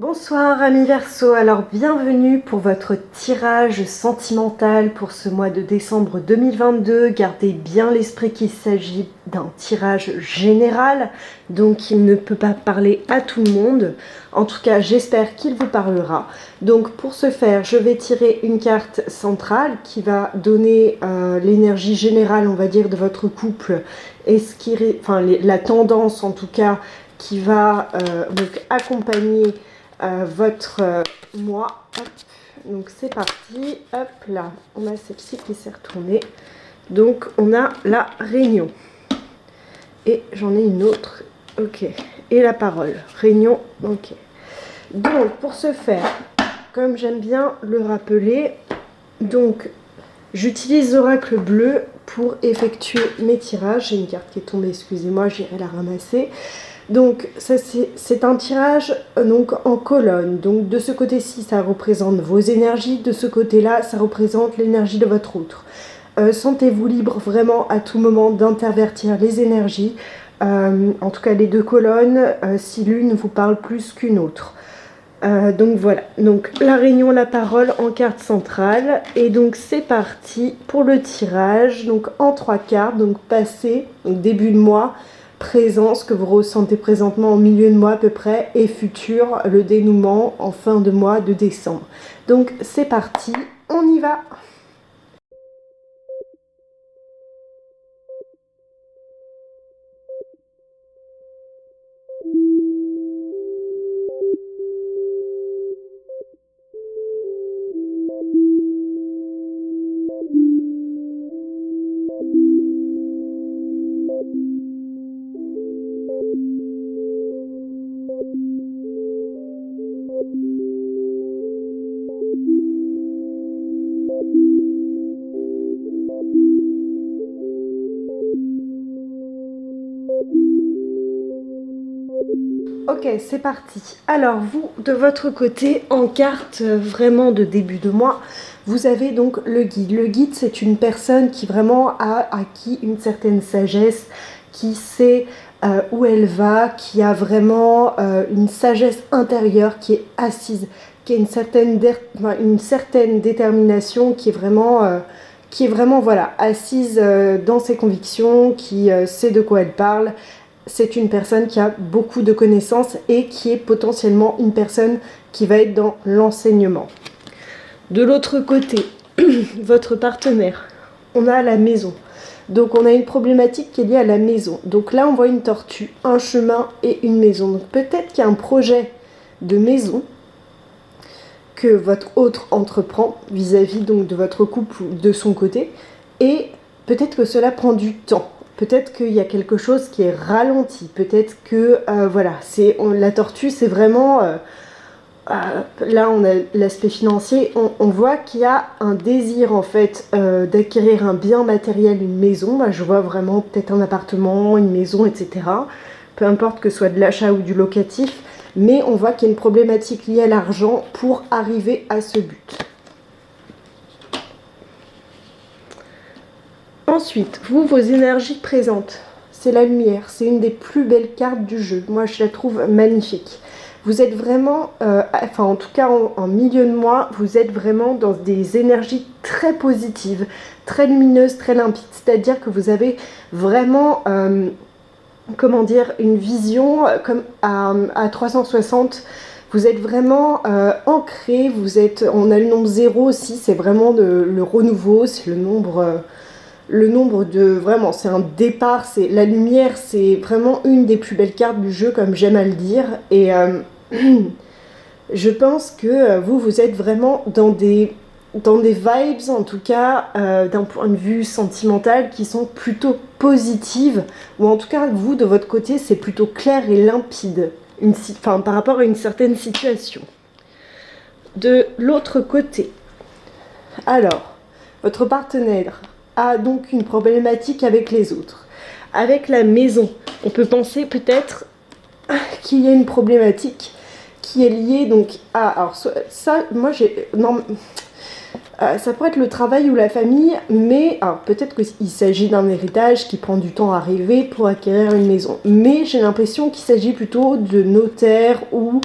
Bonsoir amis Verseau, alors bienvenue pour votre tirage sentimental pour ce mois de décembre 2022. Gardez bien l'esprit qu'il s'agit d'un tirage général, donc il ne peut pas parler à tout le monde. En tout cas, j'espère qu'il vous parlera. Donc pour ce faire, je vais tirer une carte centrale qui va donner l'énergie générale, on va dire, de votre couple et la tendance en tout cas qui va donc accompagner votre mois. Hop. Donc c'est parti, hop là, on a celle-ci qui s'est retournée. Donc on a la réunion. Et j'en ai une autre, ok. Et la parole, réunion, ok. Donc pour ce faire, comme j'aime bien le rappeler, donc j'utilise l'oracle bleu pour effectuer mes tirages. J'ai une carte qui est tombée, excusez-moi, j'irai la ramasser. Donc ça c'est un tirage donc en colonne. Donc de ce côté-ci ça représente vos énergies, de ce côté-là ça représente l'énergie de votre autre. Sentez-vous libre vraiment à tout moment d'intervertir les énergies, en tout cas les deux colonnes, si l'une vous parle plus qu'une autre. Donc voilà, donc la réunion, la parole en carte centrale. Et donc c'est parti pour le tirage, donc en 3 cartes, donc passé, donc début de mois, présent, ce que vous ressentez présentement en milieu de mois à peu près, et futur, le dénouement en fin de mois de décembre. Donc c'est parti, on y va. Ok, c'est parti. Alors vous, de votre côté, en carte vraiment de début de mois, vous avez donc le guide. Le guide, c'est une personne qui vraiment a acquis une certaine sagesse, qui sait où elle va, qui a vraiment une sagesse intérieure qui est assise, qui a une certaine détermination, qui est vraiment voilà, assise dans ses convictions, qui sait de quoi elle parle. C'est une personne qui a beaucoup de connaissances et qui est potentiellement une personne qui va être dans l'enseignement. De l'autre côté, votre partenaire, on a la maison. Donc on a une problématique qui est liée à la maison. Donc là on voit une tortue, un chemin et une maison. Donc peut-être qu'il y a un projet de maison que votre autre entreprend vis-à-vis donc de votre couple ou de son côté. Et peut-être que cela prend du temps. Peut-être qu'il y a quelque chose qui est ralenti. Peut-être que, voilà, la tortue, c'est vraiment... là, on a l'aspect financier. On voit qu'il y a un désir, en fait, d'acquérir un bien matériel, une maison. Bah, je vois vraiment peut-être un appartement, une maison, etc. Peu importe que ce soit de l'achat ou du locatif. Mais on voit qu'il y a une problématique liée à l'argent pour arriver à ce but. Ensuite, vos énergies présentes, c'est la lumière, c'est une des plus belles cartes du jeu. Moi, je la trouve magnifique. Vous êtes vraiment, en tout cas en milieu de mois, vous êtes vraiment dans des énergies très positives, très lumineuses, très limpides. C'est-à-dire que vous avez vraiment, une vision comme à 360. Vous êtes vraiment ancré, on a le nombre 0 aussi, c'est vraiment le renouveau, c'est le nombre de... Vraiment, c'est un départ, c'est la lumière, c'est vraiment une des plus belles cartes du jeu, comme j'aime à le dire. Et je pense que vous êtes vraiment dans des vibes, en tout cas, d'un point de vue sentimental, qui sont plutôt positives. Ou en tout cas, vous, de votre côté, c'est plutôt clair et limpide, par rapport à une certaine situation. De l'autre côté, alors, votre partenaire a donc une problématique avec les autres. Avec la maison, on peut penser peut-être qu'il y a une problématique qui est liée donc à... Alors ça, moi j'ai... Non, ça pourrait être le travail ou la famille, mais peut-être qu'il s'agit d'un héritage qui prend du temps à arriver pour acquérir une maison. Mais j'ai l'impression qu'il s'agit plutôt de notaire ou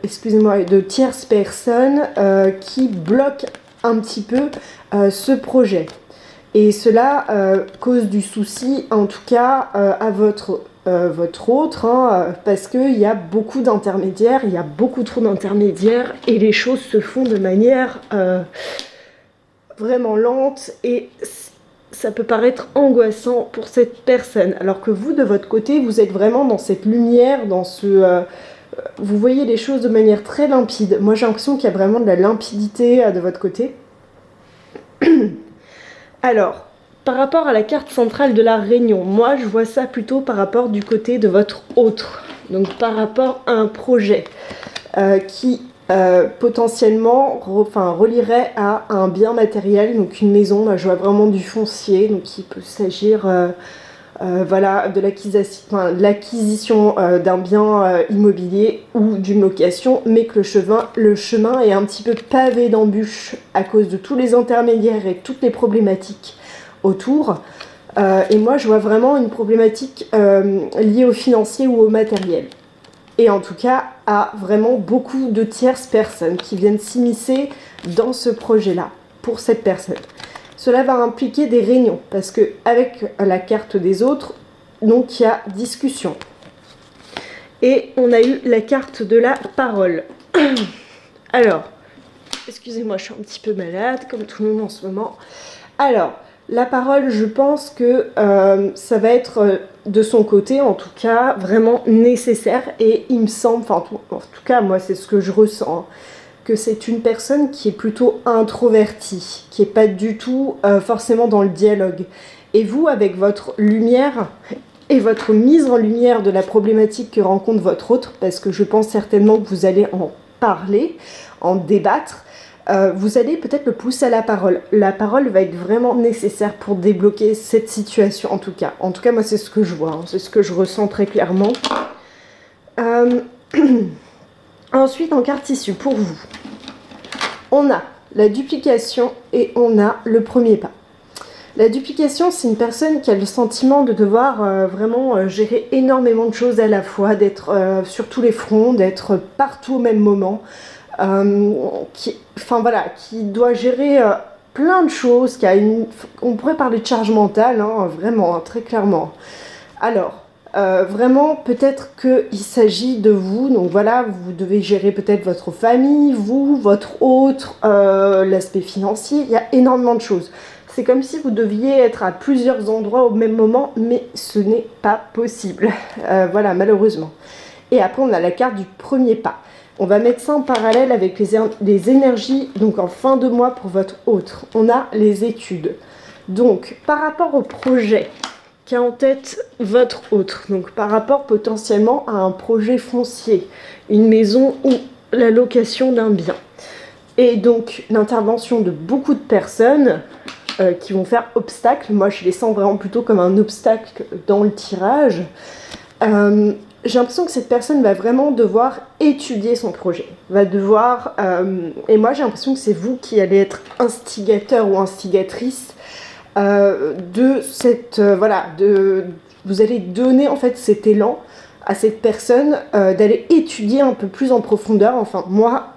excusez-moi, de tierces personnes qui bloquent un petit peu ce projet. Et cela cause du souci, en tout cas, à votre autre, hein, parce qu'il y a beaucoup d'intermédiaires, il y a beaucoup trop d'intermédiaires, et les choses se font de manière vraiment lente, et ça peut paraître angoissant pour cette personne. Alors que vous, de votre côté, vous êtes vraiment dans cette lumière, dans ce... vous voyez les choses de manière très limpide. Moi, j'ai l'impression qu'il y a vraiment de la limpidité de votre côté. Alors, par rapport à la carte centrale de la Réunion, moi je vois ça plutôt par rapport du côté de votre autre. Donc par rapport à un projet qui potentiellement relierait à un bien matériel, donc une maison. Là, je vois vraiment du foncier, donc il peut s'agir voilà, de l'acquisition d'un bien immobilier ou d'une location, mais que le chemin est un petit peu pavé d'embûches à cause de tous les intermédiaires et toutes les problématiques autour. Et moi, je vois vraiment une problématique liée au financier ou au matériel. Et en tout cas, à vraiment beaucoup de tierces personnes qui viennent s'immiscer dans ce projet-là, pour cette personne. Cela va impliquer des réunions, parce qu'avec la carte des autres, donc il y a discussion. Et on a eu la carte de la parole. Alors, excusez-moi, je suis un petit peu malade, comme tout le monde en ce moment. Alors, la parole, je pense que ça va être, de son côté, en tout cas, vraiment nécessaire. Et il me semble, en tout cas, moi, c'est ce que je ressens, que c'est une personne qui est plutôt introvertie, qui n'est pas du tout forcément dans le dialogue. Et vous, avec votre lumière et votre mise en lumière de la problématique que rencontre votre autre, parce que je pense certainement que vous allez en parler, en débattre, vous allez peut-être le pousser à la parole. La parole va être vraiment nécessaire pour débloquer cette situation, en tout cas. En tout cas, moi, c'est ce que je vois, hein, c'est ce que je ressens très clairement. Ensuite, en carte issue, pour vous, on a la duplication et on a le premier pas. La duplication, c'est une personne qui a le sentiment de devoir vraiment gérer énormément de choses à la fois, d'être sur tous les fronts, d'être partout au même moment, qui doit gérer plein de choses, on pourrait parler de charge mentale, hein, vraiment, hein, très clairement. Alors, vraiment, peut-être qu'il s'agit de vous, donc voilà, vous devez gérer peut-être votre famille, vous, votre autre, l'aspect financier, il y a énormément de choses. C'est comme si vous deviez être à plusieurs endroits au même moment, mais ce n'est pas possible. Voilà, malheureusement. Et après, on a la carte du premier pas. On va mettre ça en parallèle avec les énergies, donc en fin de mois pour votre autre. On a les études. Donc, par rapport au projet qu'a en tête votre autre, donc par rapport potentiellement à un projet foncier, une maison ou la location d'un bien. Et donc, l'intervention de beaucoup de personnes qui vont faire obstacle. Moi, je les sens vraiment plutôt comme un obstacle dans le tirage. J'ai l'impression que cette personne va vraiment devoir étudier son projet. Va devoir... et moi, j'ai l'impression que c'est vous qui allez être instigateur ou instigatrice de cette... vous allez donner en fait cet élan à cette personne d'aller étudier un peu plus en profondeur, enfin moi,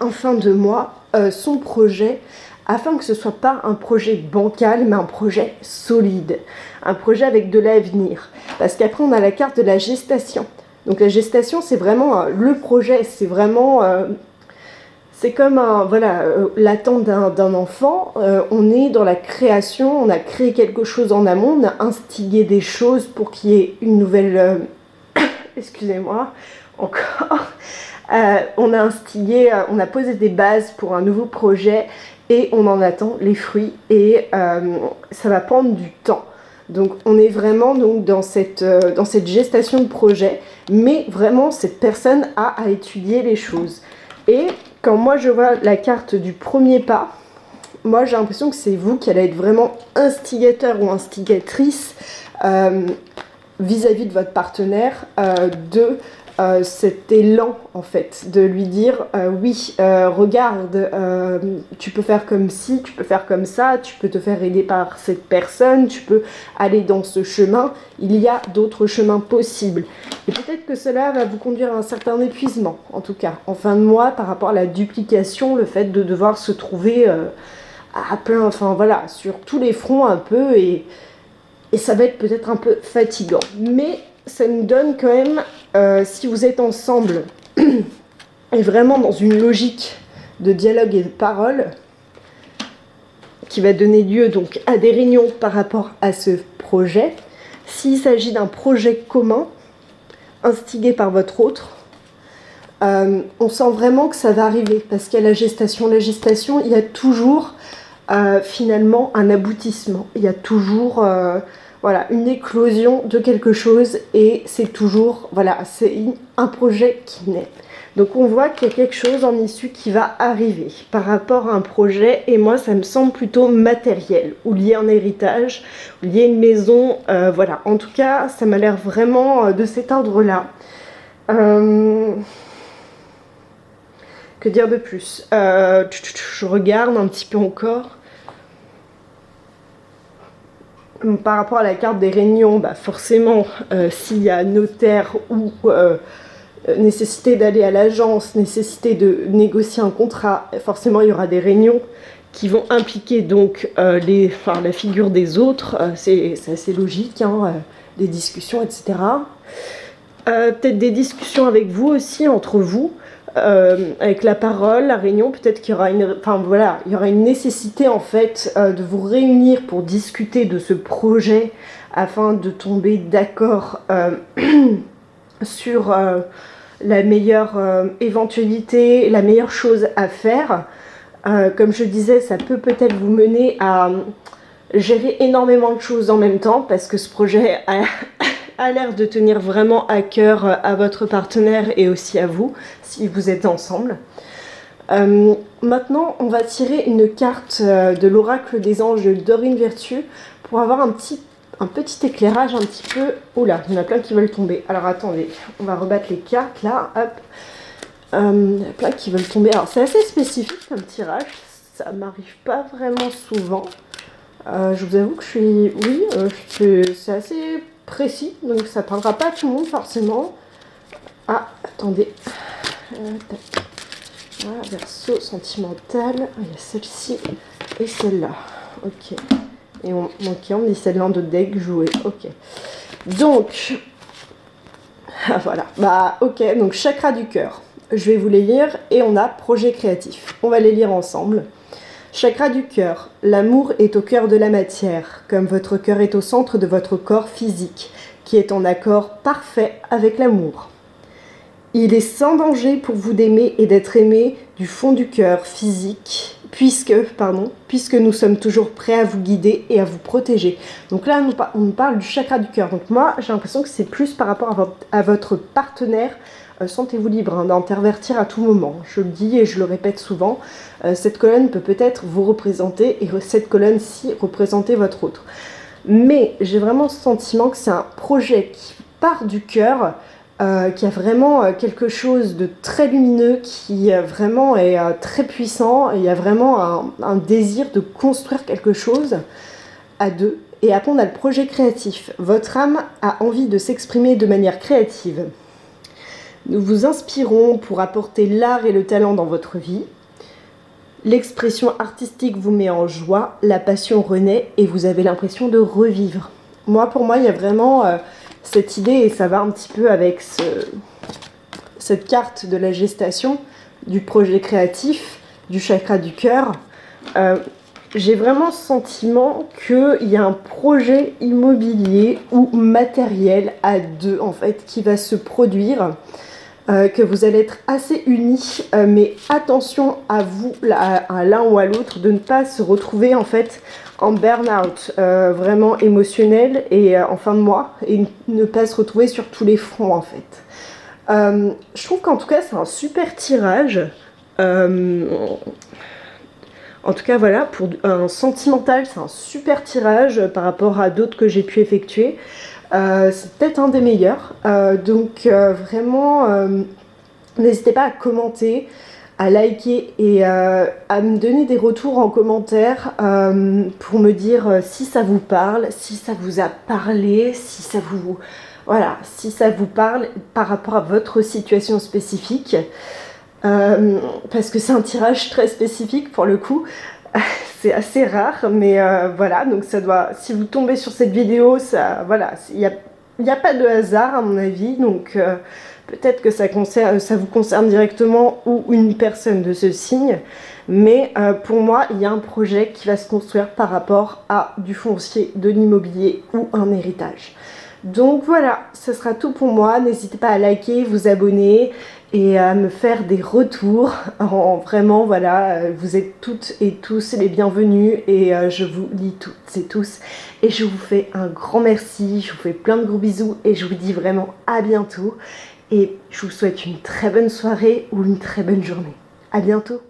en fin de mois, son projet, afin que ce ne soit pas un projet bancal, mais un projet solide, un projet avec de l'avenir. Parce qu'après, on a la carte de la gestation. Donc la gestation, c'est vraiment le projet, c'est vraiment... c'est comme l'attente d'un enfant. On est dans la création, on a créé quelque chose en amont, on a instigé des choses pour qu'il y ait une nouvelle... excusez-moi, encore... on a instigé, on a posé des bases pour un nouveau projet et on en attend les fruits et ça va prendre du temps. Donc on est vraiment donc, dans cette gestation de projet, mais vraiment cette personne a à étudier les choses. Et quand moi je vois la carte du premier pas, moi j'ai l'impression que c'est vous qui allez être vraiment instigateur ou instigatrice vis-à-vis de votre partenaire, de cet élan en fait, de lui dire oui, regarde, tu peux faire comme ci, tu peux faire comme ça, tu peux te faire aider par cette personne, tu peux aller dans ce chemin, il y a d'autres chemins possibles. Et peut-être que cela va vous conduire à un certain épuisement, en tout cas, en fin de mois, par rapport à la duplication, le fait de devoir se trouver à plein, enfin voilà, sur tous les fronts un peu, et ça va être peut-être un peu fatigant. Mais ça nous donne quand même, si vous êtes ensemble, et vraiment dans une logique de dialogue et de parole, qui va donner lieu donc à des réunions par rapport à ce projet, s'il s'agit d'un projet commun, instigé par votre autre, on sent vraiment que ça va arriver, parce qu'il y a la gestation. La gestation, il y a toujours finalement un aboutissement. Il y a toujours voilà, une éclosion de quelque chose, et c'est toujours, voilà, c'est un projet qui naît. Donc on voit qu'il y a quelque chose en issue qui va arriver par rapport à un projet, et moi ça me semble plutôt matériel, ou lié à un héritage, ou lié à une maison, voilà. En tout cas, ça m'a l'air vraiment de cet ordre-là. Que dire de plus? Je regarde un petit peu encore. Par rapport à la carte des réunions, bah forcément, s'il y a notaire ou nécessité d'aller à l'agence, nécessité de négocier un contrat, forcément il y aura des réunions qui vont impliquer donc la figure des autres, c'est assez logique, hein, des discussions, etc. Peut-être des discussions avec vous aussi, entre vous, avec la parole, la réunion, peut-être qu'il y aura il y aura une nécessité en fait de vous réunir pour discuter de ce projet afin de tomber d'accord sur la meilleure éventualité, la meilleure chose à faire. Comme je disais, ça peut peut-être vous mener à gérer énormément de choses en même temps, parce que ce projet a l'air de tenir vraiment à cœur à votre partenaire et aussi à vous, si vous êtes ensemble. Maintenant, on va tirer une carte de l'oracle des anges de Dorine Virtue pour avoir un petit éclairage un petit peu... Oula, il y en a plein qui veulent tomber. Alors attendez, on va rebattre les cartes là, hop. Il y en a plein qui veulent tomber. Alors c'est assez spécifique comme tirage, ça m'arrive pas vraiment souvent. Je vous avoue que je suis... Oui, c'est assez précis, donc ça parlera pas à tout le monde forcément. Ah, attendez. Voilà, Verseau sentimental. Il y a celle-ci et celle-là. Ok. Et on dit celle-là de deck joué. Ok. Donc, voilà. Bah, ok. Donc, chakra du cœur. Je vais vous les lire, et on a projet créatif. On va les lire ensemble. Chakra du cœur. L'amour est au cœur de la matière, comme votre cœur est au centre de votre corps physique, qui est en accord parfait avec l'amour. Il est sans danger pour vous d'aimer et d'être aimé du fond du cœur physique, puisque nous sommes toujours prêts à vous guider et à vous protéger. Donc là, on nous parle du chakra du cœur. Donc moi, j'ai l'impression que c'est plus par rapport à votre partenaire. Sentez-vous libre d'intervertir à tout moment. Je le dis et je le répète souvent. Cette colonne peut peut-être vous représenter, et cette colonne-ci représenter votre autre. Mais j'ai vraiment le sentiment que c'est un projet qui part du cœur, qui a vraiment quelque chose de très lumineux, qui vraiment est très puissant. Il y a vraiment un désir de construire quelque chose à deux. Et après, on a le projet créatif. Votre âme a envie de s'exprimer de manière créative. Nous vous inspirons pour apporter l'art et le talent dans votre vie. L'expression artistique vous met en joie, la passion renaît et vous avez l'impression de revivre. Pour moi, il y a vraiment cette idée, et ça va un petit peu avec cette carte de la gestation, du projet créatif, du chakra du cœur. J'ai vraiment le sentiment qu'il y a un projet immobilier ou matériel à deux, en fait, qui va se produire. Que vous allez être assez unis, mais attention à vous, à l'un ou à l'autre, de ne pas se retrouver en fait en burn-out vraiment émotionnel et en fin de mois, et ne pas se retrouver sur tous les fronts en fait. Je trouve qu'en tout cas c'est un super tirage. En tout cas voilà, pour un sentimental c'est un super tirage par rapport à d'autres que j'ai pu effectuer. C'est peut-être un des meilleurs. Vraiment, n'hésitez pas à commenter, à liker et à me donner des retours en commentaire pour me dire si ça vous parle, si ça vous a parlé, si ça vous... Voilà, si ça vous parle par rapport à votre situation spécifique. Parce que c'est un tirage très spécifique pour le coup. C'est assez rare, mais voilà, donc ça doit... Si vous tombez sur cette vidéo, ça... Voilà, il n'y a pas de hasard à mon avis, donc... Peut-être que ça vous concerne directement ou une personne de ce signe, mais pour moi, il y a un projet qui va se construire par rapport à du foncier, de l'immobilier ou un héritage. Donc voilà, ce sera tout pour moi. N'hésitez pas à liker, vous abonner et à me faire des retours. Vraiment, voilà, vous êtes toutes et tous les bienvenus et je vous lis toutes et tous. Et je vous fais un grand merci, je vous fais plein de gros bisous et je vous dis vraiment à bientôt. Et je vous souhaite une très bonne soirée ou une très bonne journée. À bientôt!